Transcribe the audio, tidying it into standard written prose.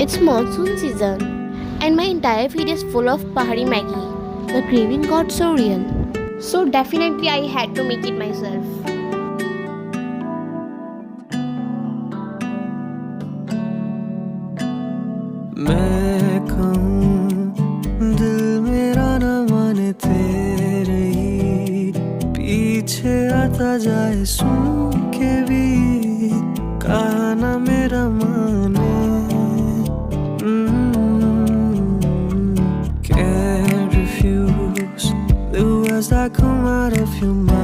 It's monsoon season, and my entire feed is full of Pahadi Maggi. The craving got so real. So definitely I had to make it myself. मैं कहूँ दिल मेरा न माने तेरे ही पीछे आता जाए सुन के भी कहा न मेरा माने can't refuse the words that come out of your mouth